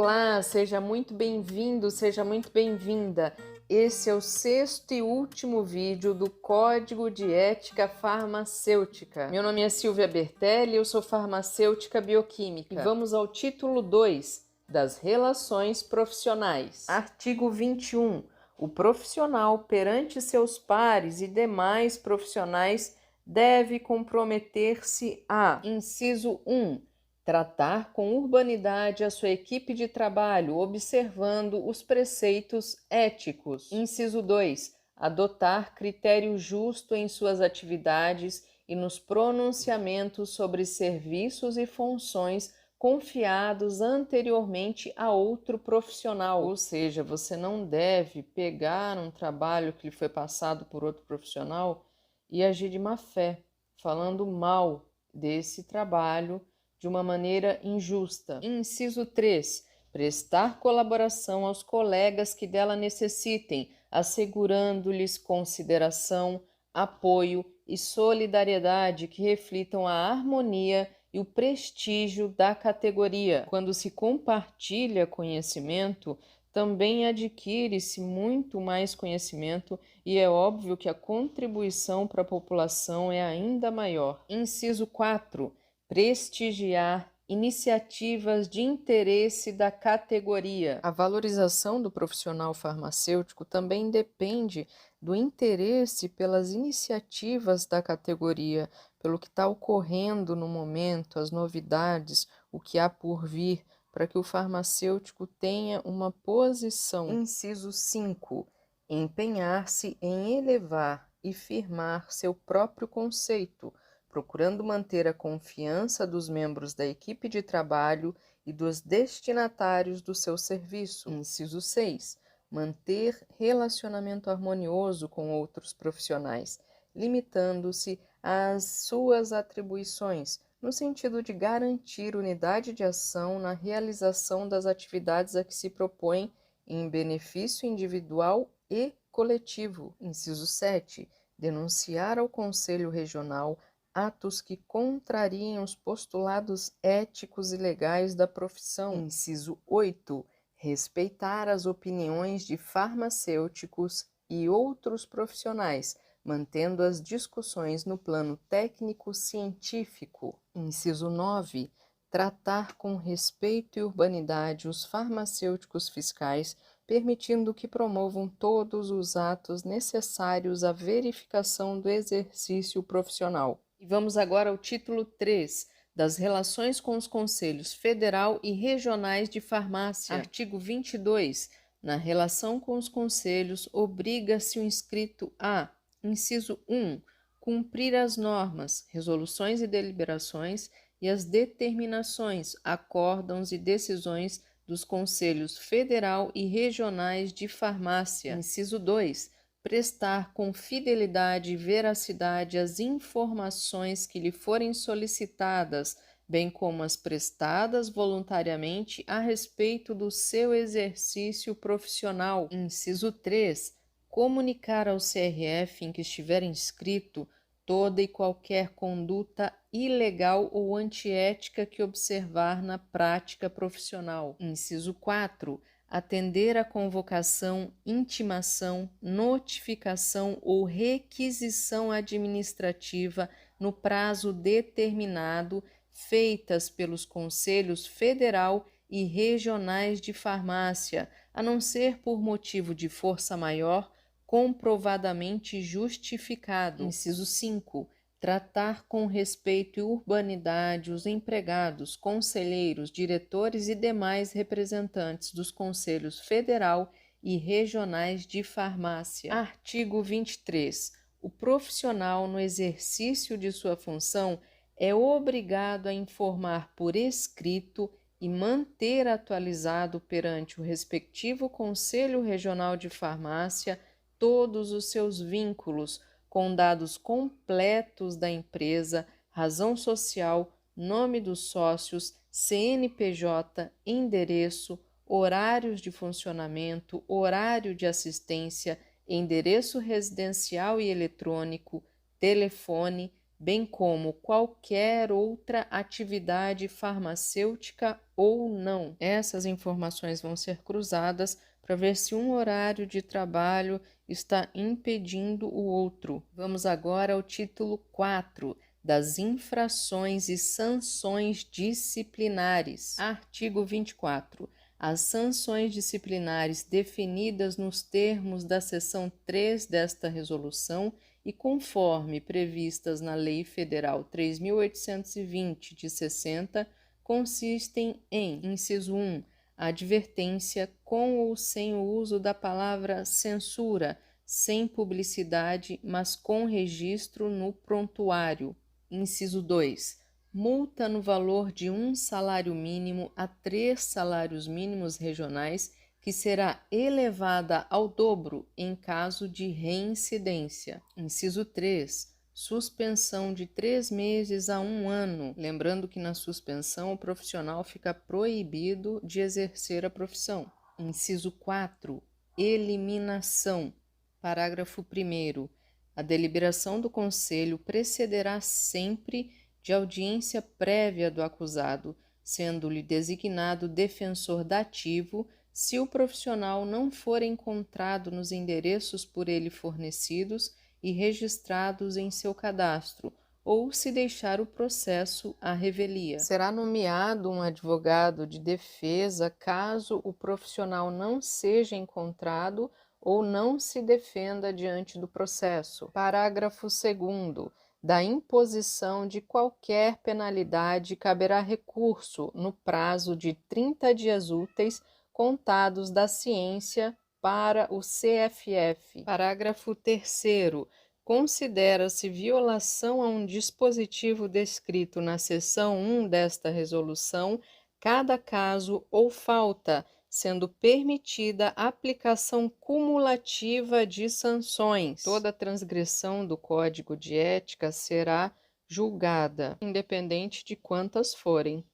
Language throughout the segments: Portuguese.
Olá, seja muito bem-vindo, seja muito bem-vinda. Esse é o sexto e último vídeo do Código de Ética Farmacêutica. Meu nome é Silvia Bertelli, eu sou farmacêutica bioquímica. E vamos ao título 2 das relações profissionais. Artigo 21. O profissional perante seus pares e demais profissionais deve comprometer-se a: inciso 1. Tratar com urbanidade a sua equipe de trabalho, observando os preceitos éticos. Inciso 2. Adotar critério justo em suas atividades e nos pronunciamentos sobre serviços e funções confiados anteriormente a outro profissional. Ou seja, você não deve pegar um trabalho que lhe foi passado por outro profissional e agir de má fé, falando mal desse trabalho de uma maneira injusta. Inciso 3. Prestar colaboração aos colegas que dela necessitem, assegurando-lhes consideração, apoio e solidariedade que reflitam a harmonia e o prestígio da categoria. Quando se compartilha conhecimento, também adquire-se muito mais conhecimento e é óbvio que a contribuição para a população é ainda maior. Inciso 4. Prestigiar iniciativas de interesse da categoria. A valorização do profissional farmacêutico também depende do interesse pelas iniciativas da categoria, pelo que está ocorrendo no momento, as novidades, o que há por vir, para que o farmacêutico tenha uma posição. Inciso 5. Empenhar-se em elevar e firmar seu próprio conceito, procurando manter a confiança dos membros da equipe de trabalho e dos destinatários do seu serviço. Inciso 6. Manter relacionamento harmonioso com outros profissionais, limitando-se às suas atribuições, no sentido de garantir unidade de ação na realização das atividades a que se propõe em benefício individual e coletivo. Inciso 7. Denunciar ao Conselho Regional atos que contrariem os postulados éticos e legais da profissão. Inciso 8. Respeitar as opiniões de farmacêuticos e outros profissionais, mantendo as discussões no plano técnico-científico. Inciso 9. Tratar com respeito e urbanidade os farmacêuticos fiscais, permitindo que promovam todos os atos necessários à verificação do exercício profissional. E vamos agora ao título 3, das relações com os conselhos federal e regionais de farmácia. Artigo 22. Na relação com os conselhos, obriga-se o inscrito a: inciso 1. Cumprir as normas, resoluções e deliberações e as determinações, acórdãos e decisões dos conselhos federal e regionais de farmácia. Inciso 2. Prestar com fidelidade e veracidade as informações que lhe forem solicitadas, bem como as prestadas voluntariamente a respeito do seu exercício profissional. Inciso 3. Comunicar ao CRF em que estiver inscrito toda e qualquer conduta ilegal ou antiética que observar na prática profissional. Inciso 4. Atender à convocação, intimação, notificação ou requisição administrativa no prazo determinado, feitas pelos conselhos federal e regionais de farmácia, a não ser por motivo de força maior, comprovadamente justificado. Inciso 5. Tratar com respeito e urbanidade os empregados, conselheiros, diretores e demais representantes dos conselhos federal e regionais de farmácia. Artigo 23. O profissional, no exercício de sua função, é obrigado a informar por escrito e manter atualizado perante o respectivo Conselho Regional de Farmácia todos os seus vínculos, com dados completos da empresa, razão social, nome dos sócios, CNPJ, endereço, horários de funcionamento, horário de assistência, endereço residencial e eletrônico, telefone, bem como qualquer outra atividade farmacêutica ou não. Essas informações vão ser cruzadas para ver se um horário de trabalho está impedindo o outro. Vamos agora ao título 4 das infrações e sanções disciplinares. Artigo 24. As sanções disciplinares definidas nos termos da seção 3 desta resolução e conforme previstas na Lei Federal 3.820, de 60, consistem em: inciso 1, a advertência com ou sem o uso da palavra censura, sem publicidade, mas com registro no prontuário. Inciso 2, multa no valor de 1 salário mínimo a 3 salários mínimos regionais, que será elevada ao dobro em caso de reincidência. Inciso 3, suspensão de 3 meses a 1 ano. Lembrando que na suspensão o profissional fica proibido de exercer a profissão. Inciso 4, eliminação. Parágrafo 1º. A deliberação do Conselho precederá sempre de audiência prévia do acusado, sendo-lhe designado defensor dativo se o profissional não for encontrado nos endereços por ele fornecidos e registrados em seu cadastro, ou se deixar o processo à revelia. Será nomeado um advogado de defesa caso o profissional não seja encontrado ou não se defenda diante do processo. Parágrafo 2º. Da imposição de qualquer penalidade caberá recurso no prazo de 30 dias úteis contados da ciência para o CFF. Parágrafo 3º. Considera-se violação a um dispositivo descrito na seção 1 desta resolução cada caso ou falta, sendo permitida a aplicação cumulativa de sanções. Toda transgressão do Código de Ética será julgada, independente de quantas forem.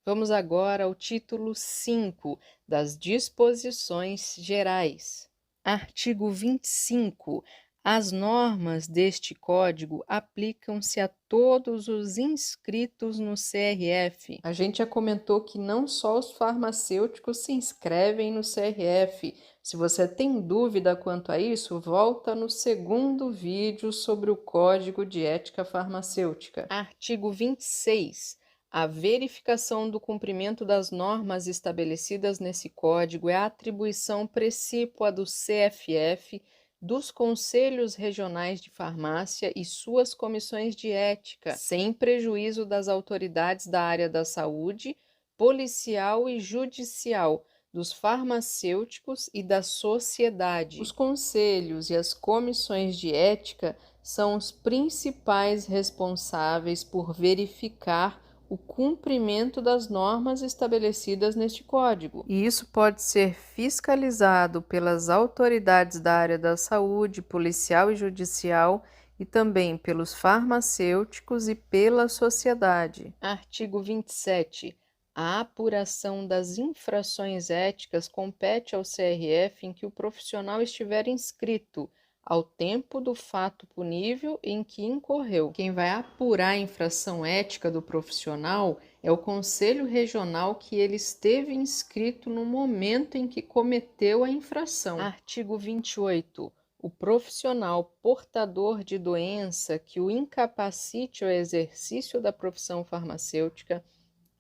Vamos agora ao título 5 das disposições gerais. Artigo 25. As normas deste Código aplicam-se a todos os inscritos no CRF. A gente já comentou que não só os farmacêuticos se inscrevem no CRF. Se você tem dúvida quanto a isso, volta no segundo vídeo sobre o Código de Ética Farmacêutica. Artigo 26. A verificação do cumprimento das normas estabelecidas nesse Código é a atribuição precípua do CFF, dos Conselhos Regionais de Farmácia e suas comissões de ética, sem prejuízo das autoridades da área da saúde, policial e judicial, dos farmacêuticos e da sociedade. Os conselhos e as comissões de ética são os principais responsáveis por verificar o cumprimento das normas estabelecidas neste Código. E isso pode ser fiscalizado pelas autoridades da área da saúde, policial e judicial, e também pelos farmacêuticos e pela sociedade. Artigo 27. A apuração das infrações éticas compete ao CRF em que o profissional estiver inscrito, ao tempo do fato punível em que incorreu. Quem vai apurar a infração ética do profissional é o Conselho Regional que ele esteve inscrito no momento em que cometeu a infração. Artigo 28. O profissional portador de doença que o incapacite ao exercício da profissão farmacêutica,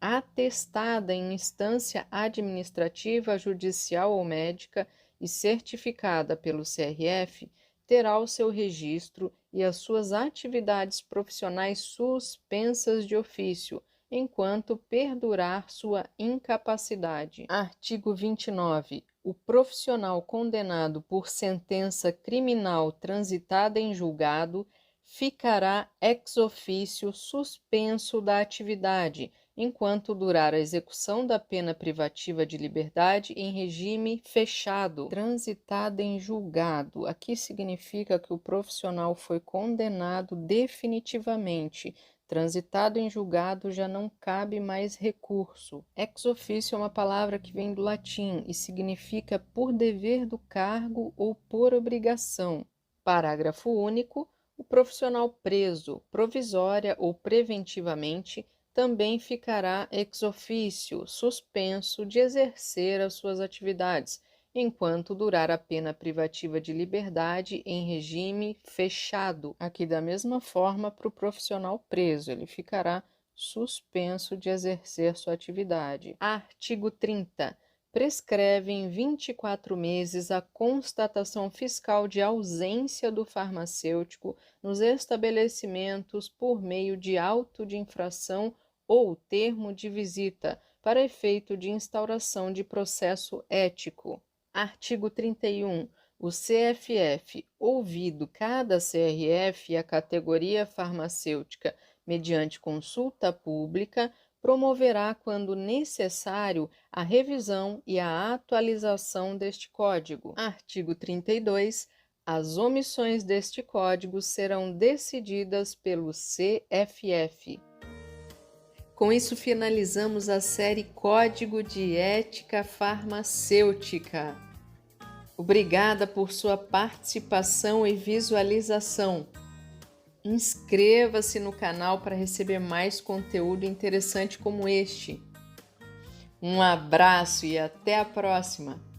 atestada em instância administrativa, judicial ou médica e certificada pelo CRF, terá o seu registro e as suas atividades profissionais suspensas de ofício, enquanto perdurar sua incapacidade. Artigo 29. O profissional condenado por sentença criminal transitada em julgado ficará ex officio suspenso da atividade, enquanto durar a execução da pena privativa de liberdade em regime fechado, transitada em julgado. Aqui significa que o profissional foi condenado definitivamente. Transitado em julgado já não cabe mais recurso. Ex officio é uma palavra que vem do latim e significa por dever do cargo ou por obrigação. Parágrafo único. O profissional preso, provisória ou preventivamente, também ficará ex officio, suspenso de exercer as suas atividades, enquanto durar a pena privativa de liberdade em regime fechado. Aqui, da mesma forma, para o profissional preso, ele ficará suspenso de exercer sua atividade. Artigo 30. Prescreve em 24 meses a constatação fiscal de ausência do farmacêutico nos estabelecimentos por meio de auto de infração ou termo de visita, para efeito de instauração de processo ético. Artigo 31. O CFF, ouvido cada CRF e a categoria farmacêutica mediante consulta pública, promoverá, quando necessário, a revisão e a atualização deste código. Artigo 32. As omissões deste código serão decididas pelo CFF. Com isso, finalizamos a série Código de Ética Farmacêutica. Obrigada por sua participação e visualização. Inscreva-se no canal para receber mais conteúdo interessante como este. Um abraço e até a próxima!